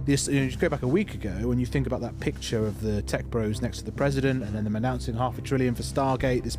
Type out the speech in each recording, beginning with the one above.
this, you go back a week ago and you think about that picture of the tech bros next to the president, and then them announcing $500 billion for Stargate, this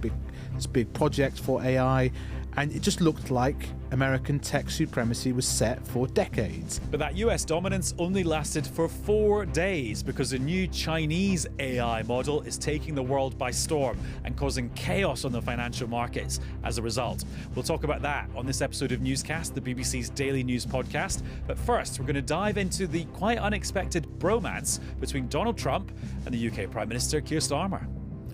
big project for AI, and it just looked like American tech supremacy was set for decades. But that US dominance only lasted for 4 days because a new Chinese AI model is taking the world by storm and causing chaos on the financial markets as a result. We'll talk about that on this episode of Newscast, the BBC's daily news podcast. But first, we're going to dive into the quite unexpected bromance between Donald Trump and the UK Prime Minister Keir Starmer.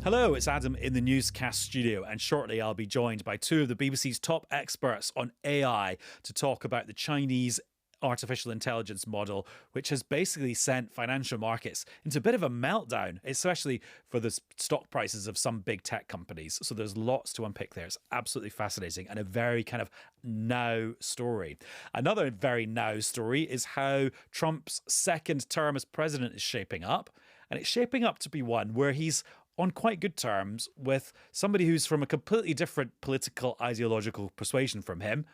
Hello, it's Adam in the Newscast studio, and shortly I'll be joined by two of the BBC's top experts on AI to talk about the Chinese artificial intelligence model, which has basically sent financial markets into a bit of a meltdown, especially for the stock prices of some big tech companies. So there's lots to unpick there. It's absolutely fascinating and a very kind of now story. Another very now story is how Trump's second term as president is shaping up. And it's shaping up to be one where he's on quite good terms with somebody who's from a completely different political ideological persuasion from him,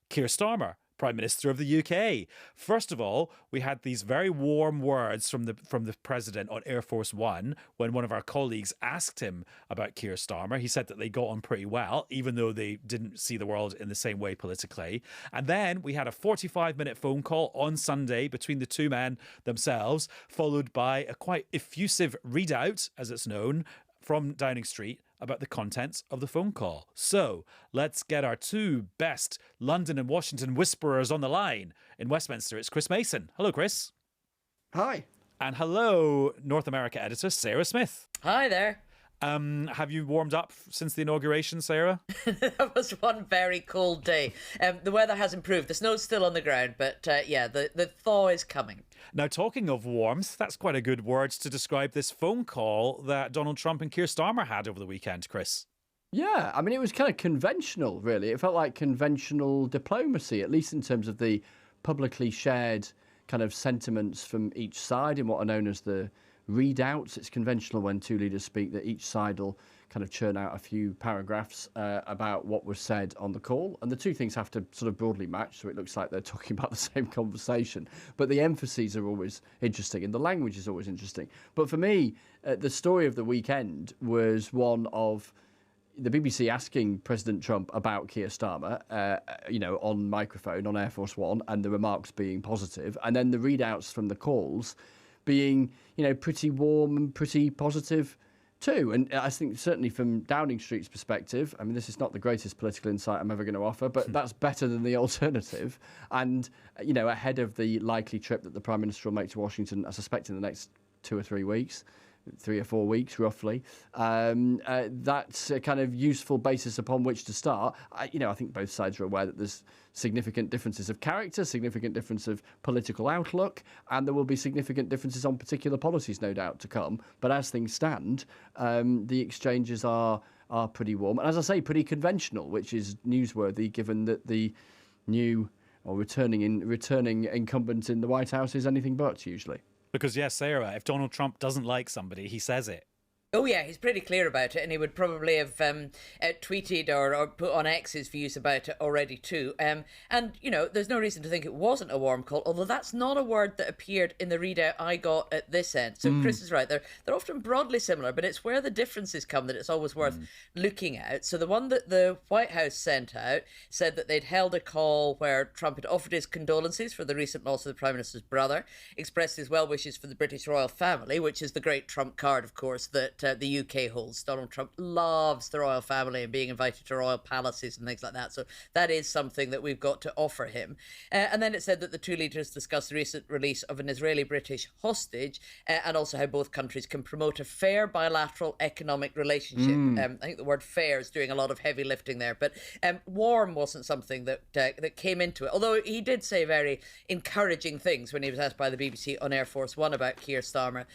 Keir Starmer, Prime Minister of the UK. First of all, we had these very warm words from the president on Air Force One when one of our colleagues asked him about Keir Starmer. He said that they got on pretty well, even though they didn't see the world in the same way politically. And then we had a 45-minute phone call on Sunday between the two men themselves, followed by a quite effusive readout, as it's known, from Downing Street about the contents of the phone call. So let's get our two best London and Washington whisperers on the line. In Westminster, it's Chris Mason. Hello, Chris. Hi. And hello, North America editor Sarah Smith. Hi there. Have you warmed up since the inauguration, Sarah? That was one very cold day. The weather has improved. The snow's still on the ground, but the thaw is coming. Now, talking of warmth, that's quite a good word to describe this phone call that Donald Trump and Keir Starmer had over the weekend, Chris. Yeah, I mean, it was kind of conventional, really. It felt like conventional diplomacy, at least in terms of the publicly shared kind of sentiments from each side in what are known as the readouts. It's conventional when two leaders speak that each side will kind of churn out a few paragraphs about what was said on the call. And the two things have to sort of broadly match, so it looks like they're talking about the same conversation. But the emphases are always interesting and the language is always interesting. But for me, the story of the weekend was one of the BBC asking President Trump about Keir Starmer, on microphone on Air Force One, and the remarks being positive, and then the readouts from the calls being, pretty warm and pretty positive too. And I think certainly from Downing Street's perspective, I mean, this is not the greatest political insight I'm ever going to offer, but that's better than the alternative. And, ahead of the likely trip that the Prime Minister will make to Washington, I suspect in the next 2 or 3 weeks, 3 or 4 weeks roughly, that's a kind of useful basis upon which to start. I think both sides are aware that there's significant differences of character, significant difference of political outlook, and there will be significant differences on particular policies, no doubt, to come. But as things stand, the exchanges are pretty warm. And as I say, pretty conventional, which is newsworthy given that the new or returning incumbent in the White House is anything but usually. Because, yes, Sarah, if Donald Trump doesn't like somebody, he says it. Oh, yeah, he's pretty clear about it, and he would probably have tweeted or put on X his views about it already too. And, there's no reason to think it wasn't a warm call, although that's not a word that appeared in the readout I got at this end. So Chris is right. They're often broadly similar, but it's where the differences come that it's always worth looking at. So the one that the White House sent out said that they'd held a call where Trump had offered his condolences for the recent loss of the Prime Minister's brother, expressed his well wishes for the British royal family, which is the great Trump card, of course, that the UK holds. Donald Trump loves the royal family and being invited to royal palaces and things like that. So that is something that we've got to offer him. And then it said that the two leaders discussed the recent release of an Israeli-British hostage and also how both countries can promote a fair bilateral economic relationship. I think the word fair is doing a lot of heavy lifting there. But warm wasn't something that came into it. Although he did say very encouraging things when he was asked by the BBC on Air Force One about Keir Starmer,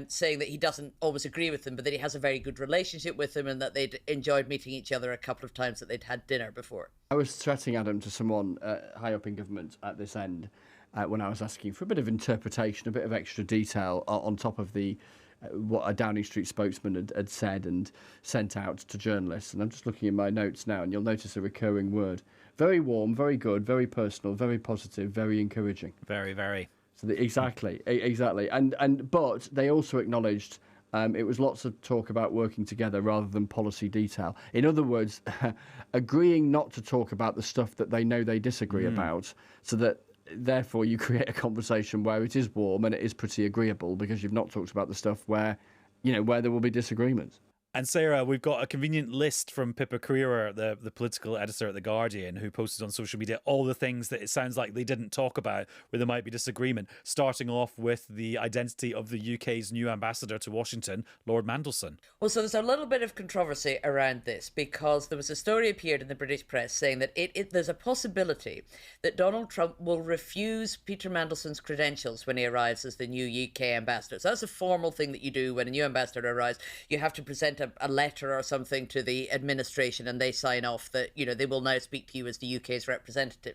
saying that he doesn't always agree with him, but that he has a very good relationship with him and that they'd enjoyed meeting each other a couple of times, that they'd had dinner before. I was chatting, Adam, to someone high up in government at this end when I was asking for a bit of interpretation, a bit of extra detail on top of the what a Downing Street spokesman had said and sent out to journalists. And I'm just looking in my notes now, and you'll notice a recurring word. Very warm, very good, very personal, very positive, very encouraging. Very, very. So exactly, but they also acknowledged it was lots of talk about working together rather than policy detail. In other words, agreeing not to talk about the stuff that they know they disagree about, so that therefore you create a conversation where it is warm and it is pretty agreeable because you've not talked about the stuff where there will be disagreements. And Sarah, we've got a convenient list from Pippa Crerar, the political editor at The Guardian, who posted on social media all the things that it sounds like they didn't talk about where there might be disagreement, starting off with the identity of the UK's new ambassador to Washington, Lord Mandelson. Well, so there's a little bit of controversy around this because there was a story appeared in the British press saying that there's a possibility that Donald Trump will refuse Peter Mandelson's credentials when he arrives as the new UK ambassador. So that's a formal thing that you do when a new ambassador arrives. You have to present a letter or something to the administration and they sign off that, they will now speak to you as the UK's representative.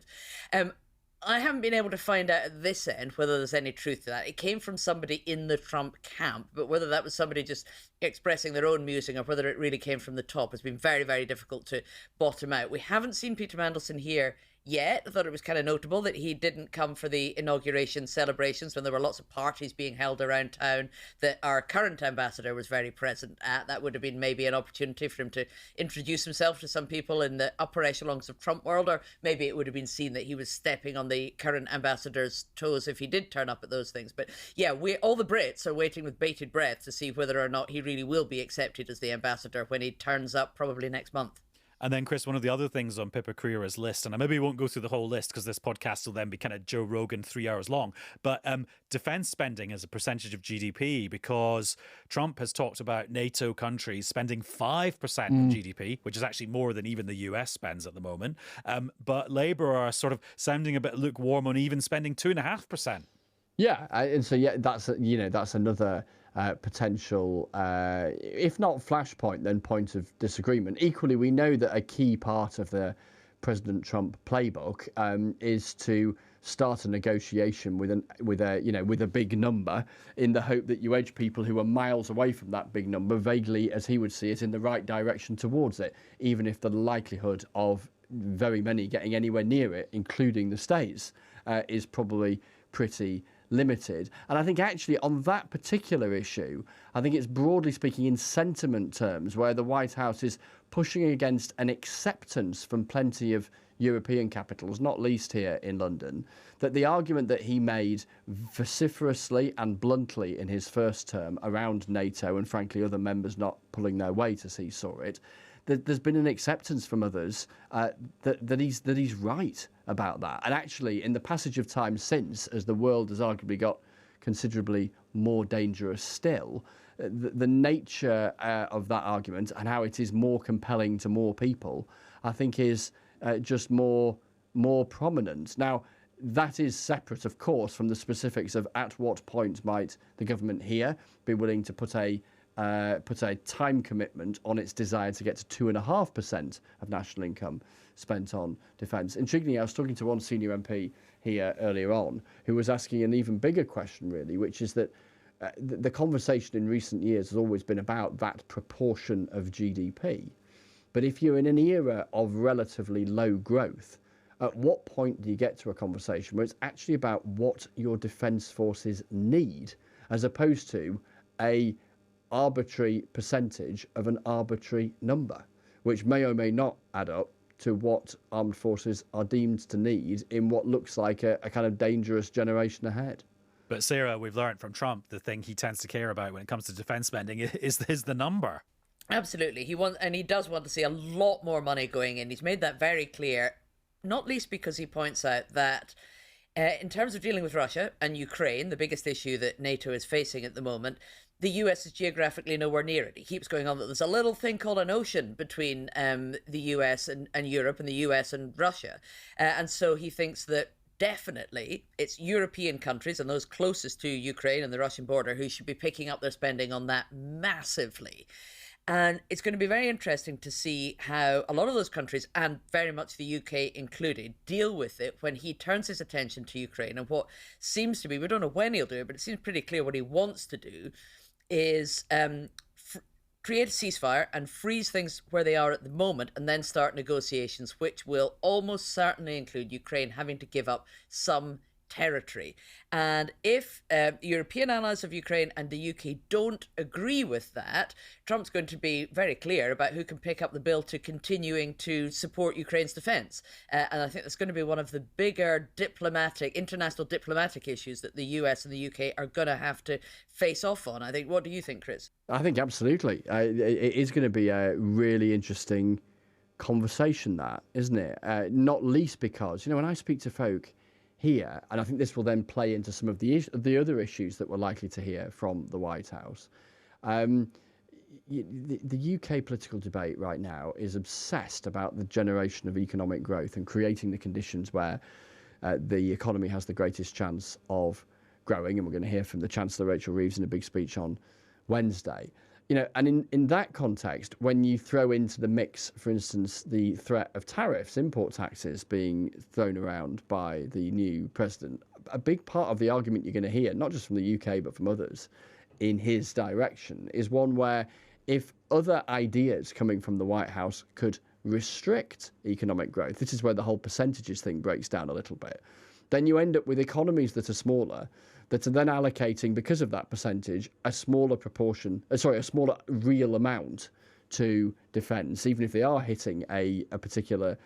I haven't been able to find out at this end whether there's any truth to that. It came from somebody in the Trump camp, but whether that was somebody just expressing their own musing or whether it really came from the top has been very, very difficult to bottom out. We haven't seen Peter Mandelson here yet. I thought it was kind of notable that he didn't come for the inauguration celebrations when there were lots of parties being held around town that our current ambassador was very present at. That would have been maybe an opportunity for him to introduce himself to some people in the upper echelons of Trump world, or maybe it would have been seen that he was stepping on the current ambassador's toes if he did turn up at those things. But yeah, all the Brits are waiting with bated breath to see whether or not he really will be accepted as the ambassador when he turns up probably next month. And then, Chris, one of the other things on Pippa Crear's list, and I maybe won't go through the whole list because this podcast will then be kind of Joe Rogan 3 hours long, but defense spending as a percentage of GDP, because Trump has talked about NATO countries spending 5% of GDP, which is actually more than even the US spends at the moment. But Labour are sort of sounding a bit lukewarm on even spending 2.5%. Yeah, and so that's another potential, if not flashpoint, then point of disagreement. Equally, we know that a key part of the President Trump playbook is to start a negotiation with a big number, in the hope that you edge people who are miles away from that big number, vaguely, as he would see it, in the right direction towards it, even if the likelihood of very many getting anywhere near it, including the states, is probably pretty limited. And I think actually on that particular issue, I think it's broadly speaking in sentiment terms where the White House is pushing against an acceptance from plenty of European capitals, not least here in London, that the argument that he made vociferously and bluntly in his first term around NATO and frankly other members not pulling their weight as he saw it, that there's been an acceptance from others that he's right about that. And actually, in the passage of time since, as the world has arguably got considerably more dangerous still, the nature of that argument and how it is more compelling to more people, I think, is just more prominent. Now, that is separate, of course, from the specifics of at what point might the government here be willing to put a time commitment on its desire to get to 2.5% of national income spent on defence. Intriguingly, I was talking to one senior MP here earlier on who was asking an even bigger question, really, which is that the conversation in recent years has always been about that proportion of GDP. But if you're in an era of relatively low growth, at what point do you get to a conversation where it's actually about what your defence forces need, as opposed to a arbitrary percentage of an arbitrary number, which may or may not add up to what armed forces are deemed to need in what looks like a kind of dangerous generation ahead. But Sarah, we've learned from Trump, the thing he tends to care about when it comes to defence spending is the number. Absolutely. He does want to see a lot more money going in. He's made that very clear, not least because he points out that in terms of dealing with Russia and Ukraine, the biggest issue that NATO is facing at the moment, the US is geographically nowhere near it. He keeps going on that there's a little thing called an ocean between the US and Europe and the US and Russia. And so he thinks that definitely it's European countries and those closest to Ukraine and the Russian border who should be picking up their spending on that massively. And it's going to be very interesting to see how a lot of those countries, and very much the UK included, deal with it when he turns his attention to Ukraine. And what seems to be, we don't know when he'll do it, but it seems pretty clear what he wants to do is create a ceasefire and freeze things where they are at the moment and then start negotiations, which will almost certainly include Ukraine having to give up some territory. And if European allies of Ukraine and the UK don't agree with that, Trump's going to be very clear about who can pick up the bill to continuing to support Ukraine's defence. And I think that's going to be one of the bigger international diplomatic issues that the US and the UK are going to have to face off on. I think. What do you think, Chris? I think absolutely. It is going to be a really interesting conversation, that, isn't it? Not least because, when I speak to folk here, and I think this will then play into some of the other issues that we're likely to hear from the White House. The UK political debate right now is obsessed about the generation of economic growth and creating the conditions where the economy has the greatest chance of growing. And we're going to hear from the Chancellor, Rachel Reeves, in a big speech on Wednesday. And in that context, when you throw into the mix, for instance, the threat of tariffs, import taxes being thrown around by the new president, a big part of the argument you're going to hear, not just from the UK, but from others in his direction, is one where if other ideas coming from the White House could restrict economic growth, this is where the whole percentages thing breaks down a little bit, then you end up with economies that are smaller, that are then allocating, because of that percentage, a smaller real amount to defence, even if they are hitting a particular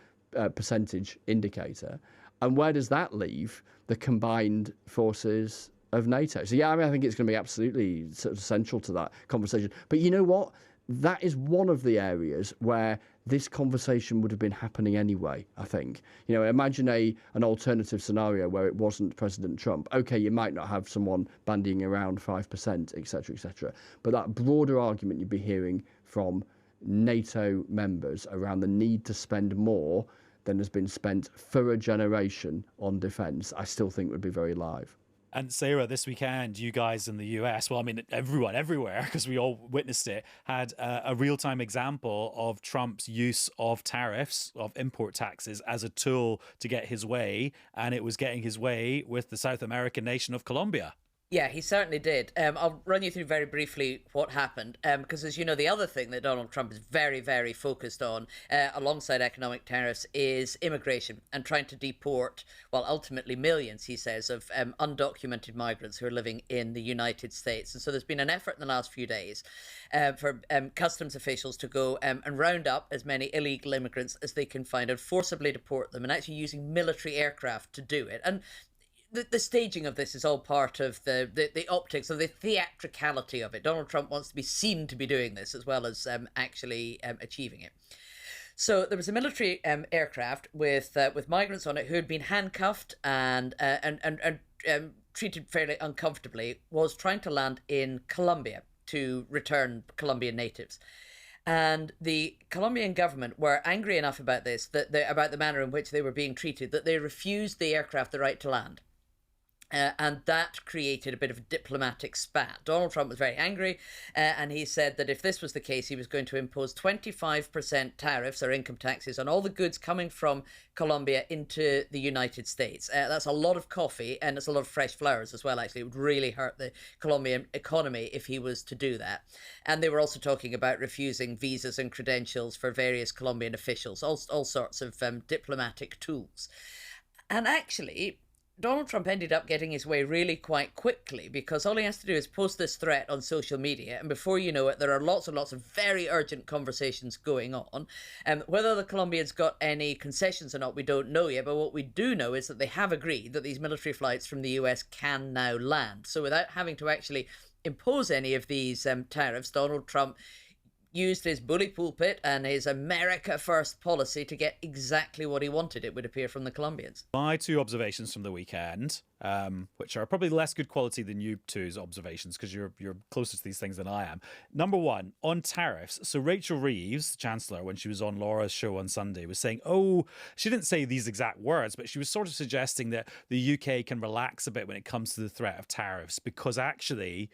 percentage indicator. And where does that leave the combined forces of NATO? So, I think it's going to be absolutely sort of central to that conversation. But you know what? That is one of the areas where this conversation would have been happening anyway, I think. Imagine an alternative scenario where it wasn't President Trump. Okay, you might not have someone bandying around 5%, etc., etc. But that broader argument you'd be hearing from NATO members around the need to spend more than has been spent for a generation on defence, I still think would be very live. And Sarah, this weekend, you guys in the US, well, I mean, everyone, everywhere, because we all witnessed it, had a real-time example of Trump's use of tariffs, of import taxes, as a tool to get his way. And it was getting his way with the South American nation of Colombia. Yeah, he certainly did. I'll run you through very briefly what happened, because as you know, the other thing that Donald Trump is very, very focused on, alongside economic tariffs, is immigration and trying to deport, well, ultimately millions, he says, of undocumented migrants who are living in the United States. And so there's been an effort in the last few days for customs officials to go and round up as many illegal immigrants as they can find and forcibly deport them, and actually using military aircraft to do it. And the staging of this is all part of the optics, of the theatricality of it. Donald Trump wants to be seen to be doing this as well as actually achieving it. So there was a military aircraft with migrants on it who had been handcuffed and treated fairly uncomfortably, was trying to land in Colombia to return Colombian natives. And the Colombian government were angry enough about this, about the manner in which they were being treated, that they refused the aircraft the right to land. And that created a bit of a diplomatic spat. Donald Trump was very angry, and he said that if this was the case, he was going to impose 25% tariffs or income taxes on all the goods coming from Colombia into the United States. That's a lot of coffee, and it's a lot of fresh flowers as well, actually. It would really hurt the Colombian economy if he was to do that. And they were also talking about refusing visas and credentials for various Colombian officials, all sorts of diplomatic tools. And actually, Donald Trump ended up getting his way really quite quickly, because all he has to do is post this threat on social media, and before you know it, there are lots and lots of very urgent conversations going on. Whether the Colombians got any concessions or not, we don't know yet, but what we do know is that they have agreed that these military flights from the US can now land. So without having to actually impose any of these tariffs, Donald Trump used his bully pulpit and his America First policy to get exactly what he wanted, it would appear, from the Colombians. My two observations from the weekend, which are probably less good quality than you two's observations, because you're closer to these things than I am. Number one, on tariffs. So Rachel Reeves, the Chancellor, when she was on Laura's show on Sunday, was saying, she didn't say these exact words, but she was sort of suggesting that the UK can relax a bit when it comes to the threat of tariffs, because actually,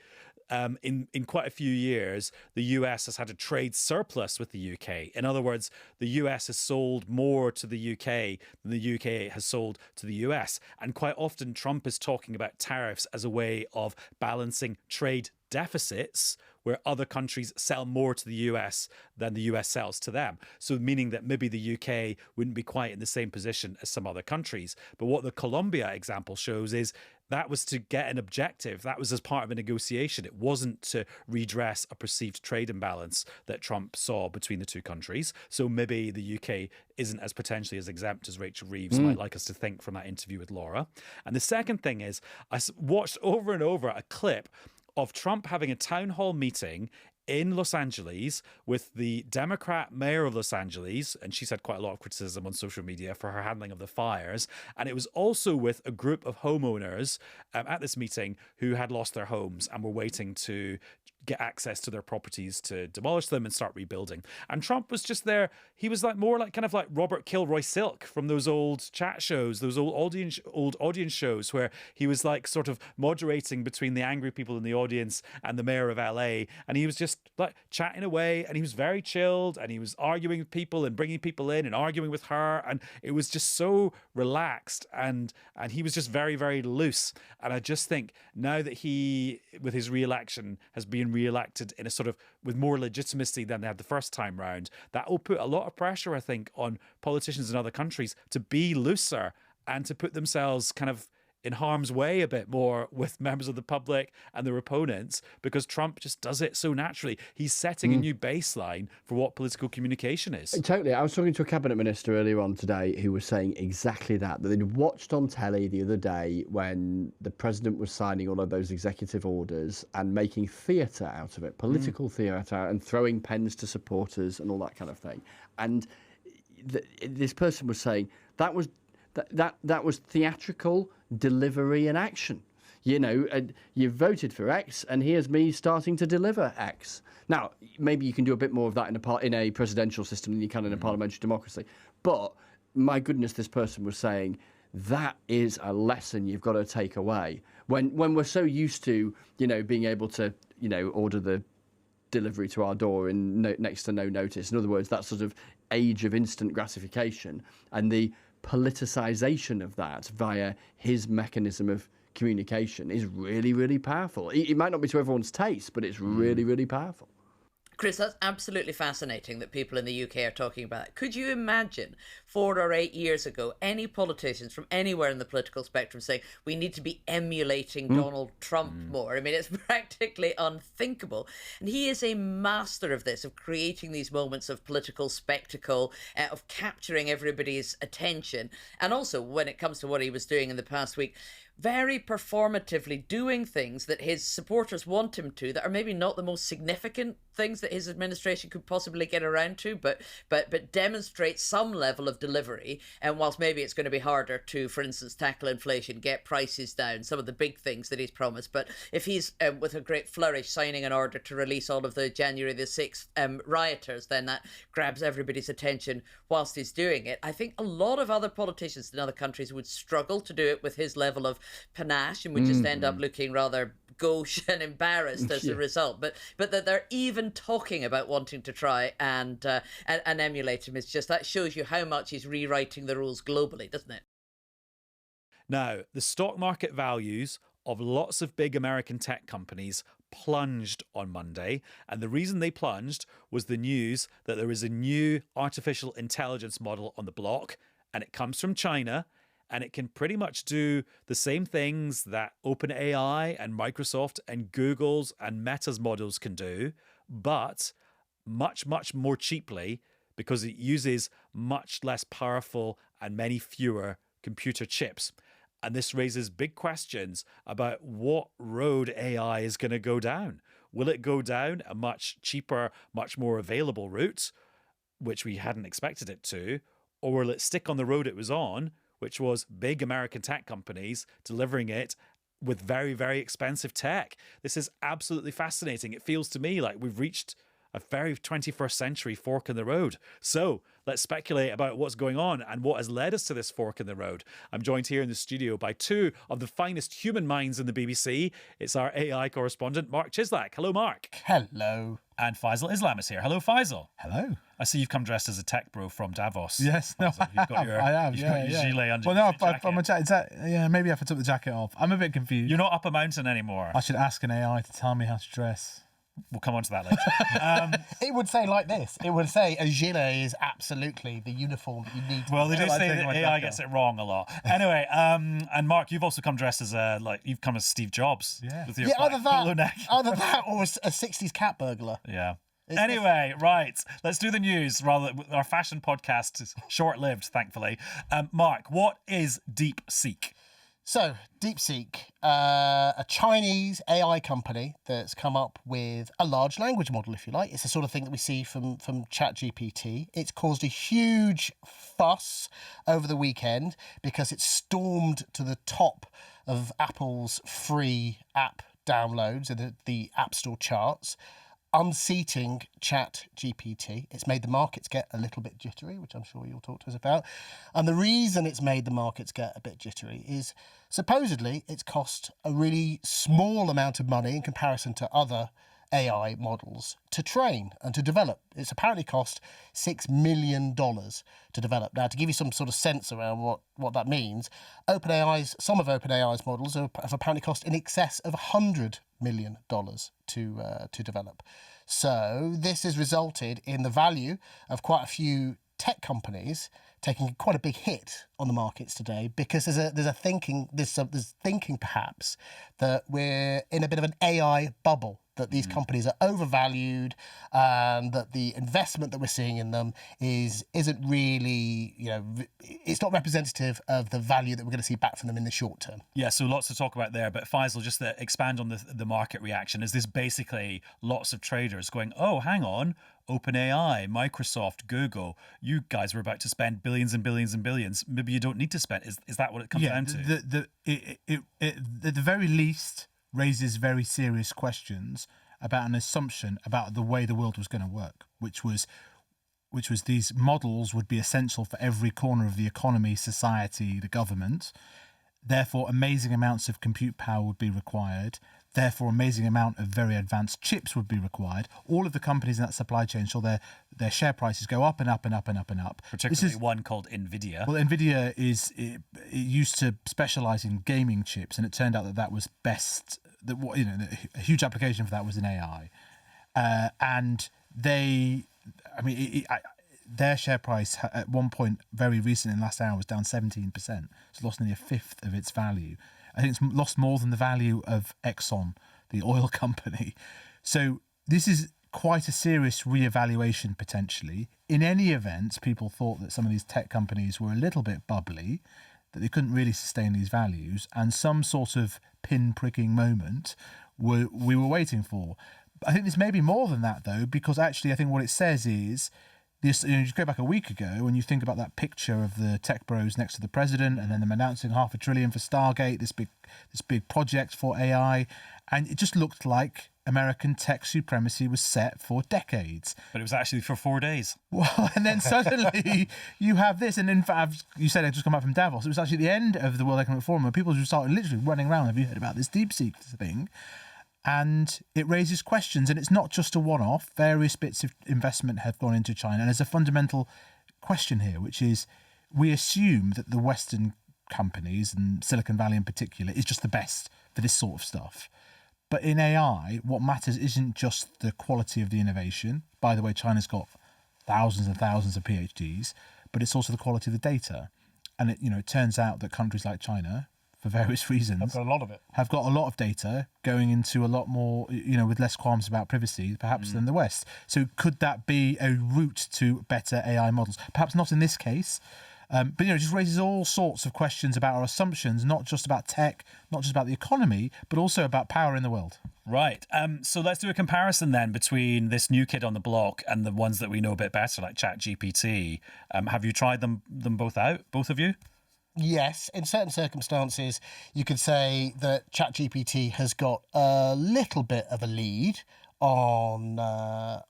in quite a few years, the US has had a trade surplus with the UK. In other words, the US has sold more to the UK than the UK has sold to the US. And quite often, Trump is talking about tariffs as a way of balancing trade deficits where other countries sell more to the US than the US sells to them. So meaning that maybe the UK wouldn't be quite in the same position as some other countries. But what the Colombia example shows is that was to get an objective. That was as part of a negotiation. It wasn't to redress a perceived trade imbalance that Trump saw between the two countries. So maybe the UK isn't as potentially as exempt as Rachel Reeves might like us to think from that interview with Laura. And the second thing is, I watched over and over a clip of Trump having a town hall meeting in Los Angeles with the Democrat mayor of Los Angeles, and she's had quite a lot of criticism on social media for her handling of the fires. And it was also with a group of homeowners at this meeting who had lost their homes and were waiting to get access to their properties to demolish them and start rebuilding. And Trump was just there. He was like more like kind of like Robert Kilroy Silk from those old chat shows, those old audience shows where he was like sort of moderating between the angry people in the audience and the mayor of LA. And he was just like chatting away, and he was very chilled, and he was arguing with people and bringing people in and arguing with her. And it was just so relaxed, and he was just very, very loose. And I just think now that he, with his re-election, has been re-elected in a sort of with more legitimacy than they had the first time round, that will put a lot of pressure, I think, on politicians in other countries to be looser and to put themselves kind of in harm's way a bit more with members of the public and their opponents, because Trump just does it so naturally. He's setting a new baseline for what political communication is. Totally. I was talking to a cabinet minister earlier on today who was saying exactly that they'd watched on telly the other day when the president was signing all of those executive orders and making theatre out of it, political theatre, and throwing pens to supporters and all that kind of thing. And this person was saying that was theatrical delivery and action. You know, you've voted for X, and here's me starting to deliver X. Now, maybe you can do a bit more of that in a presidential system than you can in a parliamentary democracy. But my goodness, this person was saying that is a lesson you've got to take away. When we're so used to, you know, being able to, you know, order the delivery to our door in next to no notice. In other words, that sort of age of instant gratification and the politicization of that via his mechanism of communication is really, really powerful. It might not be to everyone's taste, but it's really, really powerful. Chris, that's absolutely fascinating that people in the UK are talking about it. Could you imagine 4 or 8 years ago any politicians from anywhere in the political spectrum saying we need to be emulating Donald Trump more? I mean, it's practically unthinkable. And he is a master of this, of creating these moments of political spectacle, of capturing everybody's attention. And also, when it comes to what he was doing in the past week, very performatively doing things that his supporters want him to, that are maybe not the most significant things that his administration could possibly get around to, but demonstrate some level of delivery. And whilst maybe it's going to be harder to, for instance, tackle inflation, get prices down, some of the big things that he's promised, but if he's with a great flourish signing an order to release all of the January the 6th rioters, then that grabs everybody's attention whilst he's doing it. I think a lot of other politicians in other countries would struggle to do it with his level of panache, and would just end up looking rather gauche and embarrassed as a result. But that they're even talking about wanting to try and emulate him is just, that shows you how much he's rewriting the rules globally, doesn't it? Now, the stock market values of lots of big American tech companies plunged on Monday, and the reason they plunged was the news that there is a new artificial intelligence model on the block, and it comes from China. And it can pretty much do the same things that OpenAI and Microsoft and Google's and Meta's models can do, but much, much more cheaply, because it uses much less powerful and many fewer computer chips. And this raises big questions about what road AI is going to go down. Will it go down a much cheaper, much more available route, which we hadn't expected it to, or will it stick on the road it was on, which was big American tech companies delivering it with very, very expensive tech? This is absolutely fascinating. It feels to me like we've reached a very 21st century fork in the road. So let's speculate about what's going on and what has led us to this fork in the road. I'm joined here in the studio by two of the finest human minds in the BBC. It's our AI correspondent, Marc Cieslak. Hello, Marc. Hello. And Faisal Islam is here. Hello, Faisal. Hello. I see you've come dressed as a tech bro from Davos. Yes, no, Faisal, you've got your, I have. You've got your gilet under well, no, your jacket. from a jacket. Yeah, maybe if I took the jacket off. I'm a bit confused. You're not up a mountain anymore. I should ask an AI to tell me how to dress. We'll come on to that later. It would say like this. It would say a gilet is absolutely the uniform that you need. Well, they do say that AI jacket gets it wrong a lot. Anyway, and Marc, you've also come dressed as you've come as Steve Jobs. Yeah. With your either polo neck. that or a 60s cat burglar. Yeah. Anyway, right, let's do the news. Our fashion podcast is short-lived, thankfully. Marc, what is Deepseek? So, Deepseek, a Chinese AI company that's come up with a large language model, if you like. It's the sort of thing that we see from ChatGPT. It's caused a huge fuss over the weekend because it stormed to the top of Apple's free app downloads and the App Store charts, unseating ChatGPT. It's made the markets get a little bit jittery, which I'm sure you'll talk to us about. And the reason it's made the markets get a bit jittery is supposedly it's cost a really small amount of money in comparison to other AI models to train and to develop. It's apparently cost $6 million to develop. Now, to give you some sort of sense around what that means, some of OpenAI's models have apparently cost in excess of $100 million to develop. So this has resulted in the value of quite a few tech companies taking quite a big hit on the markets today because there's thinking perhaps that we're in a bit of an AI bubble, that these companies are overvalued, and that the investment that we're seeing in them isn't really, it's not representative of the value that we're going to see back from them in the short term. Yeah, so lots to talk about there. But Faisal, just to expand on the market reaction, is this basically lots of traders going, oh, hang on, OpenAI, Microsoft, Google, you guys were about to spend billions and billions and billions. Maybe you don't need to spend. Is that what it comes down to? At the very least, raises very serious questions about an assumption about the way the world was going to work, which was these models would be essential for every corner of the economy, society, the government. Therefore, amazing amounts of compute power would be required. Therefore, amazing amount of very advanced chips would be required. All of the companies in that supply chain saw their share prices go up and up and up and up and up. Particularly one called NVIDIA. Well, NVIDIA it used to specialize in gaming chips, and it turned out that was best. A huge application for that was in AI, and their share price at one point very recent in last hour was down 17%. It's lost nearly a fifth of its value. I think it's lost more than the value of Exxon, the oil company. So this is quite a serious reevaluation potentially. In any event, people thought that some of these tech companies were a little bit bubbly, that they couldn't really sustain these values, and some sort of pin-pricking moment we were waiting for. I think this may be more than that, though, because actually I think what it says is, this, you go back a week ago and you think about that picture of the tech bros next to the president and then them announcing $500 billion for Stargate, this big project for AI, and it just looked like American tech supremacy was set for decades. But it was actually for 4 days. Well, and then suddenly you have this, and in fact, you said I just come back from Davos. It was actually the end of the World Economic Forum where people just started literally running around. Have you heard about this Deepseek thing? And it raises questions, and it's not just a one-off. Various bits of investment have gone into China, and there's a fundamental question here, which is we assume that the Western companies, and Silicon Valley in particular, is just the best for this sort of stuff. But in AI, what matters isn't just the quality of the innovation. By the way, China's got thousands and thousands of PhDs, but it's also the quality of the data. And it turns out that countries like China, for various reasons, I've got a lot of it. Have got a lot of data going into a lot more, with less qualms about privacy, perhaps, than the West. So could that be a route to better AI models? Perhaps not in this case, but it just raises all sorts of questions about our assumptions, not just about tech, not just about the economy, but also about power in the world. Right. So let's do a comparison then between this new kid on the block and the ones that we know a bit better, like ChatGPT. Have you tried them both out, both of you? Yes, in certain circumstances, you could say that ChatGPT has got a little bit of a lead on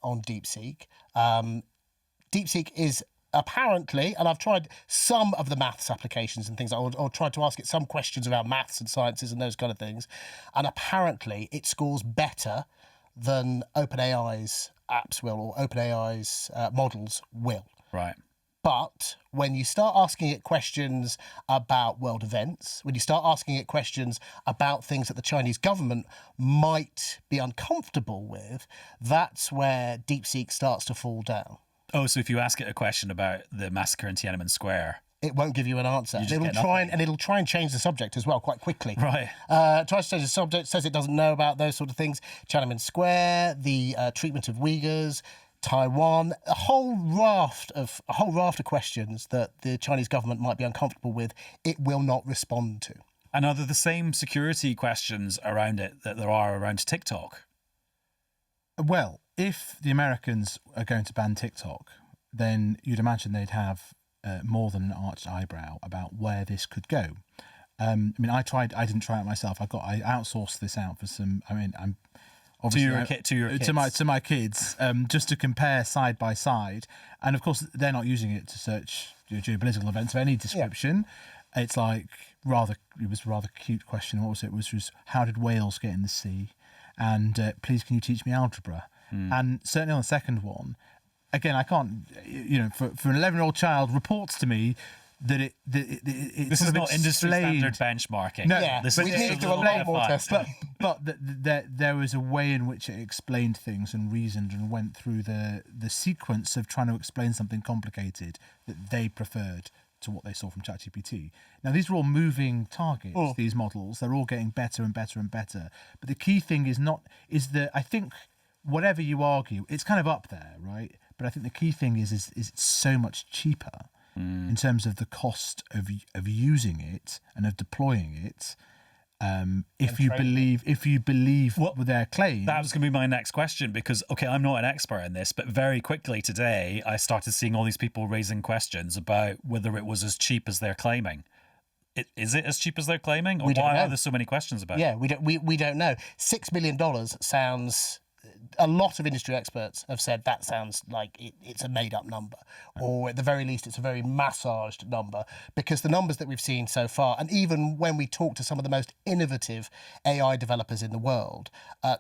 Deepseek. Deepseek is apparently, and I've tried some of the maths applications and things, or tried to ask it some questions about maths and sciences and those kind of things, and apparently it scores better than OpenAI's apps will, or OpenAI's models will. Right. But when you start asking it questions about world events, when you start asking it questions about things that the Chinese government might be uncomfortable with, that's where Deepseek starts to fall down. Oh, so if you ask it a question about the massacre in Tiananmen Square, it won't give you an answer. It'll try and change the subject as well quite quickly. Right. Tries to change the subject, says it doesn't know about those sort of things. Tiananmen Square, the treatment of Uyghurs, Taiwan, a whole raft of questions that the Chinese government might be uncomfortable with, it will not respond to. And are there the same security questions around it that there are around TikTok? Well, if the Americans are going to ban TikTok, then you'd imagine they'd have more than an arched eyebrow about where this could go. I didn't try it myself. I outsourced this out for some. I'm obviously to my kids, just to compare side by side, and of course they're not using it to search geopolitical events of any description. Yeah. It's like it was a rather cute question. What was it? It was how did whales get in the sea? And please, can you teach me algebra? And certainly on the second one, again, I can't, for an 11-year-old child reports to me that this is not industry standard benchmarking. No, yeah, this we need to apply more testing. But there was a way in which it explained things and reasoned and went through the sequence of trying to explain something complicated that they preferred to what they saw from ChatGPT. Now, these are all moving targets, these models. They're all getting better and better and better. But the key thing is that I think whatever you argue, it's kind of up there, right? But I think the key thing is it's so much cheaper in terms of the cost of using it and of deploying it. If you believe what their claims. That was going to be my next question, because I'm not an expert in this, but very quickly today I started seeing all these people raising questions about whether it was as cheap as they're claiming. Is it as cheap as they're claiming, or why are there so many questions about it? Yeah, we don't know. $6 billion sounds. A lot of industry experts have said that sounds like it's a made-up number, or at the very least it's a very massaged number, because the numbers that we've seen so far, and even when we talk to some of the most innovative AI developers in the world,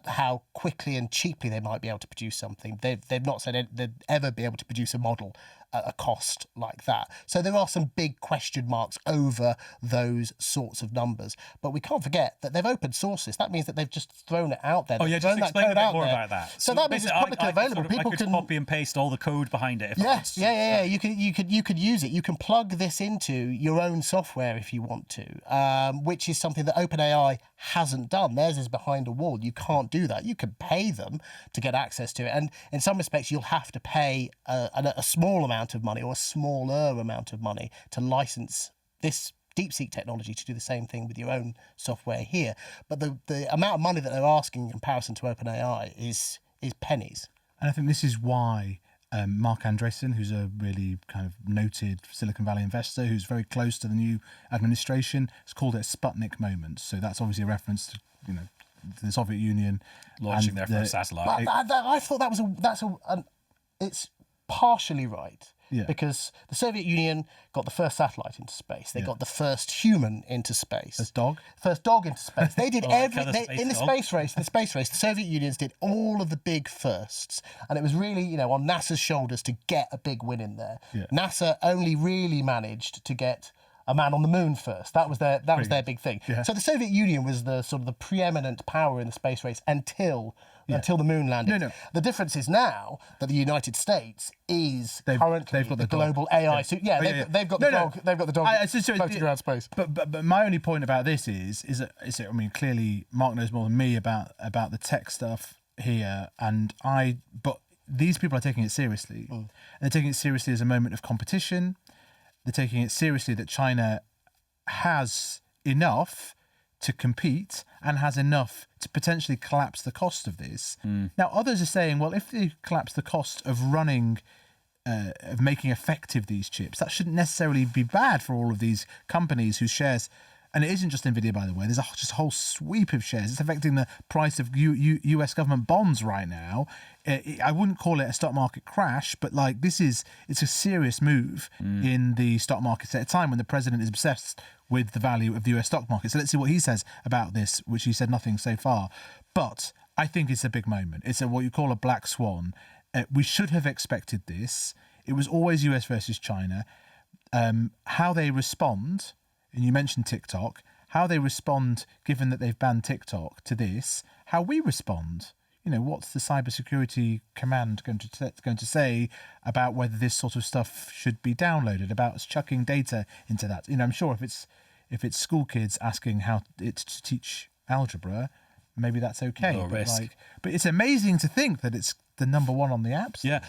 how quickly and cheaply they might be able to produce something, they've not said they'd ever be able to produce a model at a cost like that. So there are some big question marks over those sorts of numbers. But we can't forget that they've open sourced this. That means that they've just thrown it out there. Just explain a bit more about that. So that means it's publicly available. People can copy and paste all the code behind it. Yeah. You could use it. You can plug this into your own software if you want to, which is something that OpenAI hasn't done. Theirs is behind a wall. You can't do that. You can pay them to get access to it, and in some respects you'll have to pay a small amount of money, or a smaller amount of money, to license this Deepseek technology to do the same thing with your own software here. But the amount of money that they're asking in comparison to OpenAI is pennies. And I think this is why Marc Andreessen, who's a really kind of noted Silicon Valley investor who's very close to the new administration, has called it a Sputnik moment. So that's obviously a reference to the Soviet Union launching their first satellite. But I thought it's partially right. Yeah. Because the Soviet Union got the first satellite into space. They got the first human into space. First dog into space. They did in the space race. The Soviet Unions did all of the big firsts, and it was really, on NASA's shoulders to get a big win in there. Yeah. NASA only really managed to get a man on the moon first. That was their big thing. Yeah. So the Soviet Union was the sort of the preeminent power in the space race until the moon landed. No. The difference is now that the United States is currently the global AI. So they've got the dog. They've got the dog floating around space. But my only point about this is clearly Mark knows more than me about the tech stuff here, but these people are taking it seriously. And they're taking it seriously as a moment of competition. They're taking it seriously that China has enough to compete and has enough to potentially collapse the cost of this. Now, others are saying, well, if they collapse the cost of making effective these chips, that shouldn't necessarily be bad for all of these companies whose shares. and it isn't just Nvidia, by the way. There's just a whole sweep of shares. It's affecting the price of US government bonds right now. I wouldn't call it a stock market crash, but like it's a serious move in the stock markets at a time when the president is obsessed with the value of the US stock market. So let's see what he says about this, which he said nothing so far. But I think it's a big moment. It's what you call a black swan. We should have expected this. It was always US versus China. How they respond, and you mentioned TikTok, how they respond given that they've banned TikTok to this, how we respond. What's the cybersecurity command going to say about whether this sort of stuff should be downloaded, about us chucking data into that? I'm sure if it's school kids asking how it's to teach algebra, maybe that's okay. No risk. But it's amazing to think that it's the number one on the apps. Yeah,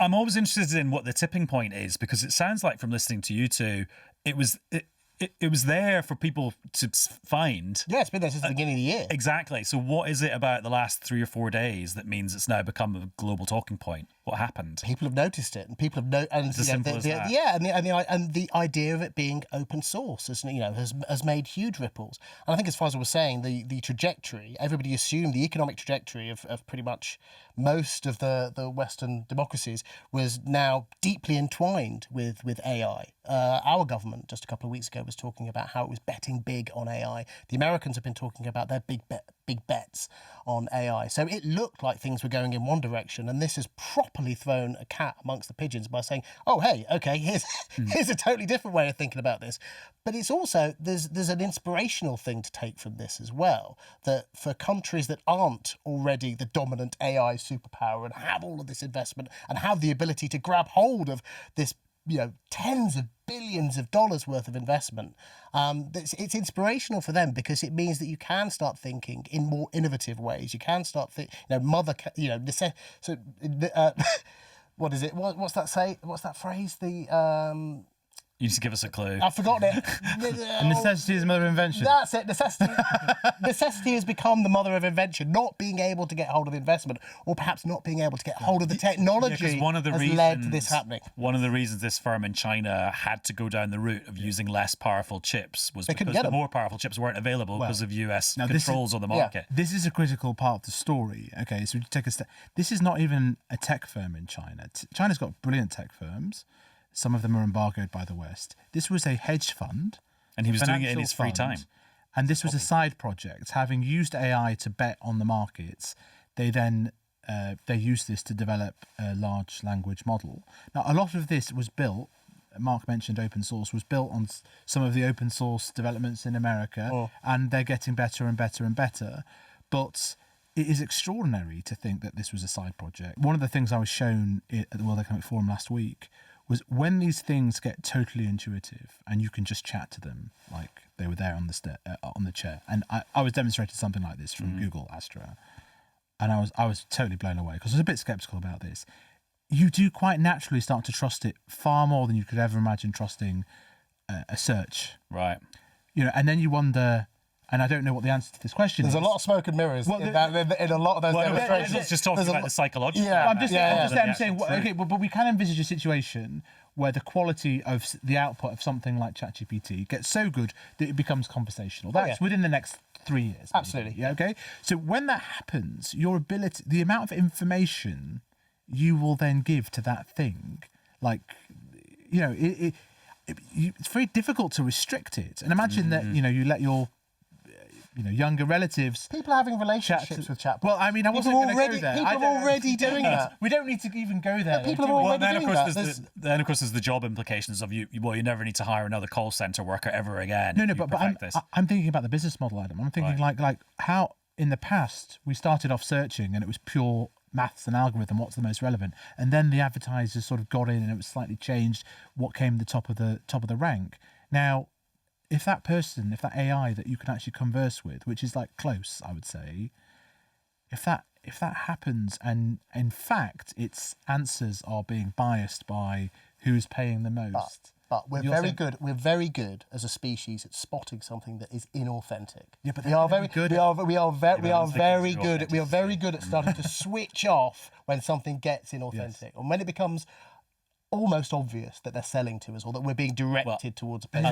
I'm always interested in what the tipping point is, because it sounds like from listening to you two, it was there for people to find. Yeah, it's been there since the beginning of the year. Exactly. So what is it about the last 3 or 4 days that means it's now become a global talking point? What happened? People have noticed it, and people have It's as simple as that. Yeah, and the idea of it being open source has made huge ripples. And I think, as Faisal was saying, the trajectory, everybody assumed the economic trajectory of pretty much most of the Western democracies was now deeply entwined with AI. Our government just a couple of weeks ago was talking about how it was betting big on AI. The Americans have been talking about their big bets on AI. So it looked like things were going in one direction, and this has properly thrown a cat amongst the pigeons by saying, oh, hey, okay, here's a totally different way of thinking about this. But it's also, there's an inspirational thing to take from this as well, that for countries that aren't already the dominant AI superpower and have all of this investment and have the ability to grab hold of this, tens of billions of dollars worth of investment, it's inspirational for them, because it means that you can start thinking in more innovative ways. You can start what is it? What's that say? What's that phrase? You need to give us a clue. I've forgotten it. Necessity is the mother of invention. That's it. Necessity has become the mother of invention. Not being able to get hold of investment, or perhaps not being able to get hold of the technology, has led to this happening. One of the reasons this firm in China had to go down the route of using less powerful chips was because the more powerful chips weren't available because of US controls on the market. This is a critical part of the story. Okay, so we take a step. This is not even a tech firm in China. China's got brilliant tech firms. Some of them are embargoed by the West. This was a hedge fund. And he was doing it in his free time. And this was a side project. Having used AI to bet on the markets, they then they used this to develop a large language model. Now, a lot of this was built, Mark mentioned open source, was built on some of the open source developments in America, and they're getting better and better and better. But it is extraordinary to think that this was a side project. One of the things I was shown at the World Economic Forum last week was when these things get totally intuitive and you can just chat to them like they were there on the chair. And I was demonstrating something like this from Google Astra, and I was totally blown away, because I was a bit skeptical about this. You do quite naturally start to trust it far more than you could ever imagine trusting a search. Right. And then you wonder, and I don't know what the answer to this question is. There's a lot of smoke and mirrors in a lot of those demonstrations. It's just talking about the psychological. Yeah, I'm saying, okay, but we can envisage a situation where the quality of the output of something like ChatGPT gets so good that it becomes conversational. That's within the next 3 years. Absolutely. Yeah, okay? So when that happens, your ability, the amount of information you will then give to that thing, like, it's very difficult to restrict it. And imagine that, you let your younger relatives. People are having relationships with chatbots. Well, I mean, I wasn't going to go there. People are already doing that. We don't need to even go there. People are already doing that. Then, of course, there's the job implications of you never need to hire another call center worker ever again. No, but I'm thinking about the business model, Adam. I'm thinking like how in the past we started off searching and it was pure maths and algorithm, what's the most relevant, and then the advertisers sort of got in and it was slightly changed what came the top of the rank. Now, if that AI that you can actually converse with, which is like close, I would say, if that happens, and in fact its answers are being biased by who's paying the most. But we're very good. We're very good as a species at spotting something that is inauthentic. Yeah, but we are very good. We are very good at starting to switch off when something gets inauthentic, and when it becomes almost obvious that they're selling to us, or that we're being directed towards a place.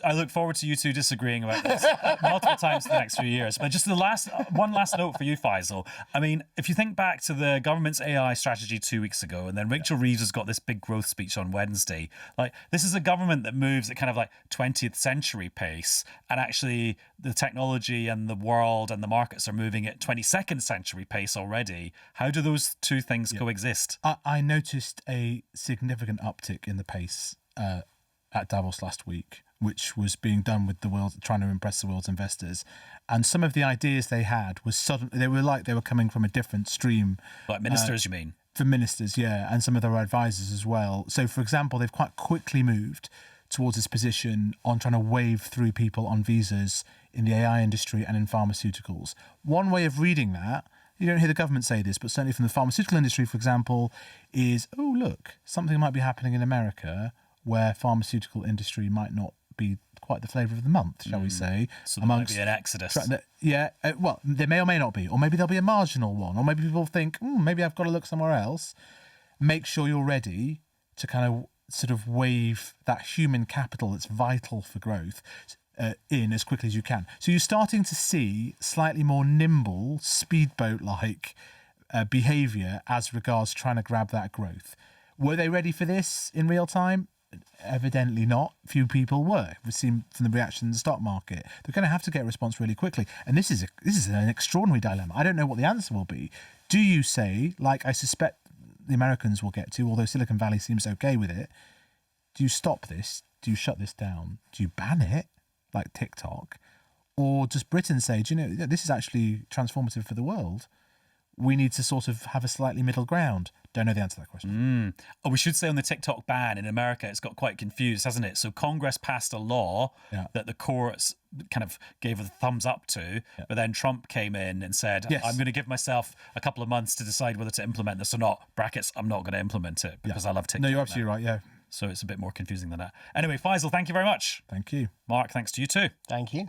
I look forward to you two disagreeing about this multiple times for the next few years. But just one last note for you, Faisal. I mean, if you think back to the government's AI strategy 2 weeks ago, and then Rachel Reeves has got this big growth speech on Wednesday, like, this is a government that moves at kind of like 20th century pace, and actually the technology and the world and the markets are moving at 22nd century pace already. How do those two things coexist? I noticed a significant uptick in the pace at Davos last week, which was being done with the world, trying to impress the world's investors. And some of the ideas they had was suddenly, they were coming from a different stream. Like ministers, you mean? For ministers, yeah, and some of their advisors as well. So, for example, they've quite quickly moved towards this position on trying to wave through people on visas in the AI industry and in pharmaceuticals. One way of reading that, you don't hear the government say this, but certainly from the pharmaceutical industry, for example, is, oh, look, something might be happening in America where pharmaceutical industry might not be quite the flavour of the month, shall we say. So there might be an exodus. Well, there may or may not be, or maybe there'll be a marginal one, or maybe people think, maybe I've got to look somewhere else. Make sure you're ready to kind of sort of wave that human capital that's vital for growth in as quickly as you can. So you're starting to see slightly more nimble, speedboat-like behaviour as regards trying to grab that growth. Were they ready for this in real time? Evidently not. Few people were. We've seen from the reaction in the stock market. They're going to have to get a response really quickly. And this is an extraordinary dilemma. I don't know what the answer will be. Do you say, like I suspect the Americans will get to, although Silicon Valley seems okay with it, do you stop this? Do you shut this down? Do you ban it, like TikTok? Or does Britain say, do you know, this is actually transformative for the world? We need to sort of have a slightly middle ground. Don't know the answer to that question. Oh, we should say on the TikTok ban in America, it's got quite confused, hasn't it? So Congress passed a law that the courts kind of gave a thumbs up to, but then Trump came in and said, I'm going to give myself a couple of months to decide whether to implement this or not. Brackets, I'm not going to implement it because I love TikTok. No, you're absolutely right, yeah. So it's a bit more confusing than that. Anyway, Faisal, thank you very much. Thank you. Mark, thanks to you too. Thank you.